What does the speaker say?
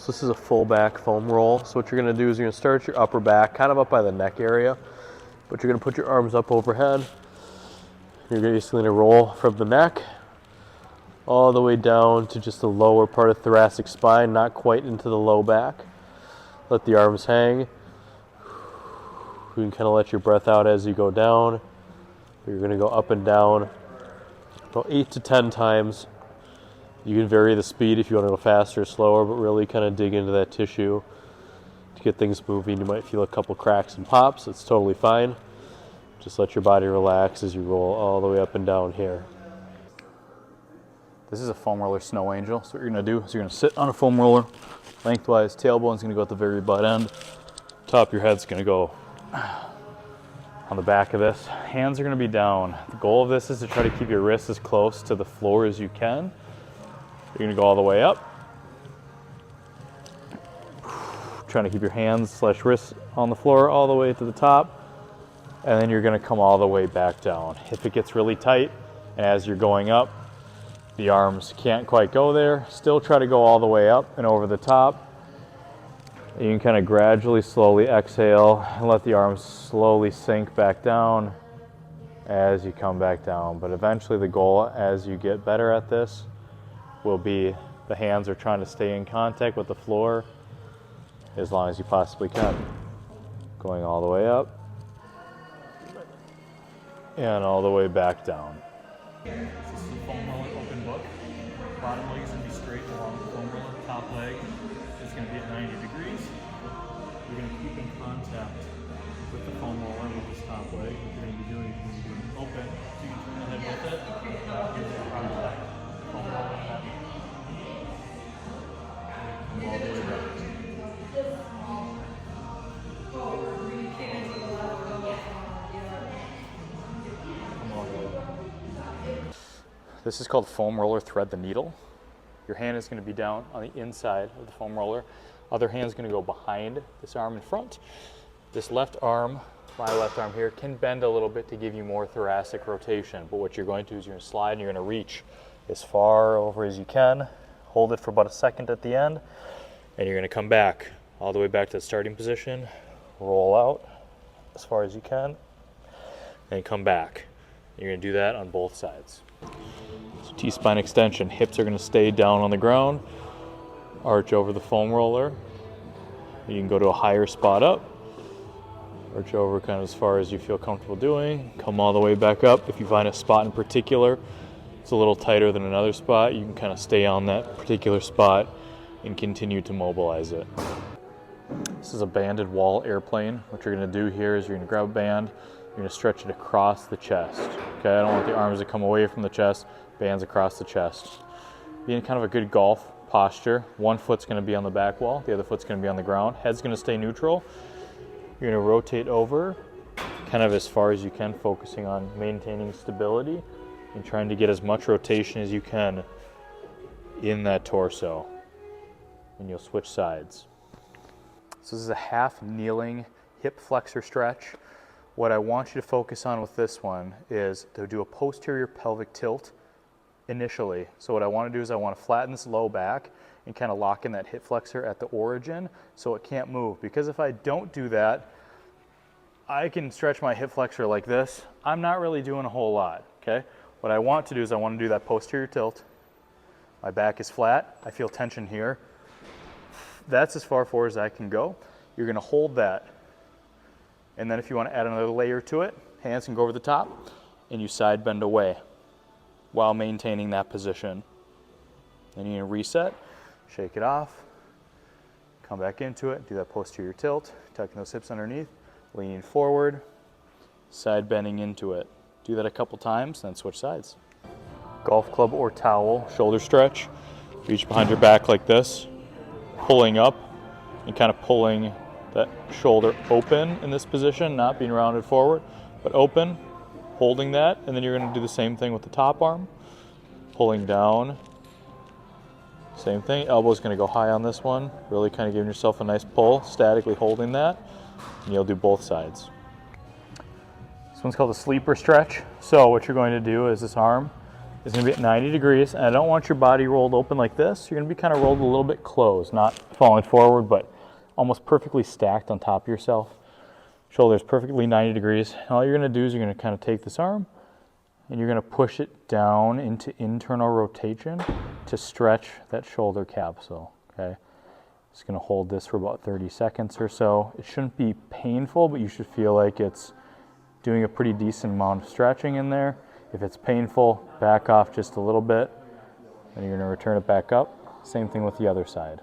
So this is a full back foam roll. So what you're gonna do is you're gonna start at your upper back, kind of up by the neck area, but you're gonna put your arms up overhead. You're basically gonna roll from the neck all the way down to just the lower part of thoracic spine, not quite into the low back. Let the arms hang. You can kind of let your breath out as you go down. You're gonna go up and down about 8 to 10 times. You can vary the speed if you want to go faster or slower, but really kind of dig into that tissue to get things moving. You might feel a couple cracks and pops. It's totally fine. Just let your body relax as you roll all the way up and down here. This is a foam roller snow angel. So what you're gonna do is you're gonna sit on a foam roller, lengthwise, tailbone's gonna go at the very butt end. Top of your head's gonna go on the back of this. Hands are gonna be down. The goal of this is to try to keep your wrists as close to the floor as you can. You're gonna go all the way up. Trying to keep your hands / wrists on the floor all the way to the top. And then you're gonna come all the way back down. If it gets really tight, as you're going up, the arms can't quite go there, still try to go all the way up and over the top. You can kind of gradually, slowly exhale and let the arms slowly sink back down as you come back down. But eventually the goal, as you get better at this, will be the hands are trying to stay in contact with the floor as long as you possibly can. Going all the way up and all the way back down. This is the foam roller open book. Bottom leg is going to be straight along the foam roller. Top leg is going to be at 90 degrees. You're going to keep in contact with the foam roller with this top leg. What you're going to be doing is you're going to be open, so you can turn the head with it. Contact. Foam roller head. Come all the way back. This is called foam roller thread the needle. Your hand is going to be down on the inside of the foam roller. Other hand is going to go behind this arm in front. This left arm, my left arm here, can bend a little bit to give you more thoracic rotation. But what you're going to do is you're going to slide and you're going to reach as far over as you can. Hold it for about a second at the end. And you're going to come back all the way back to the starting position. Roll out as far as you can. And come back. You're going to do that on both sides. So T-spine extension, hips are going to stay down on the ground, arch over the foam roller. You can go to a higher spot up, arch over kind of as far as you feel comfortable doing, come all the way back up. If you find a spot in particular it's a little tighter than another spot, you can kind of stay on that particular spot and continue to mobilize it. This is a banded wall airplane. What you're going to do here is you're going to grab a band, you're going to stretch it across the chest. Okay, I don't want the arms to come away from the chest, bands across the chest. Be in kind of a good golf posture. One foot's going to be on the back wall, the other foot's going to be on the ground. Head's going to stay neutral. You're going to rotate over kind of as far as you can, focusing on maintaining stability and trying to get as much rotation as you can in that torso. And you'll switch sides. So this is a half kneeling hip flexor stretch. What I want you to focus on with this one is to do a posterior pelvic tilt initially. So what I want to do is I want to flatten this low back and kind of lock in that hip flexor at the origin so it can't move. Because if I don't do that, I can stretch my hip flexor like this. I'm not really doing a whole lot, okay? What I want to do is I want to do that posterior tilt. My back is flat. I feel tension here. That's as far forward as I can go. You're going to hold that. And then if you want to add another layer to it, hands can go over the top and you side bend away while maintaining that position. Then you're going to reset, shake it off, come back into it, do that posterior tilt, tucking those hips underneath, leaning forward, side bending into it. Do that a couple times, then switch sides. Golf club or towel, shoulder stretch. Reach behind your back like this, pulling up and kind of pulling that shoulder open in this position, not being rounded forward, but open, holding that, and then you're going to do the same thing with the top arm, pulling down, same thing, elbow's going to go high on this one, really kind of giving yourself a nice pull, statically holding that, and you'll do both sides. This one's called a sleeper stretch. So what you're going to do is this arm is going to be at 90 degrees, and I don't want your body rolled open like this. You're going to be kind of rolled a little bit closed, not falling forward, but almost perfectly stacked on top of yourself. Shoulders perfectly 90 degrees. And all you're going to do is you're going to kind of take this arm, and you're going to push it down into internal rotation to stretch that shoulder capsule, okay? Just going to hold this for about 30 seconds or so. It shouldn't be painful, but you should feel like it's doing a pretty decent amount of stretching in there. If it's painful, back off just a little bit, and you're going to return it back up. Same thing with the other side.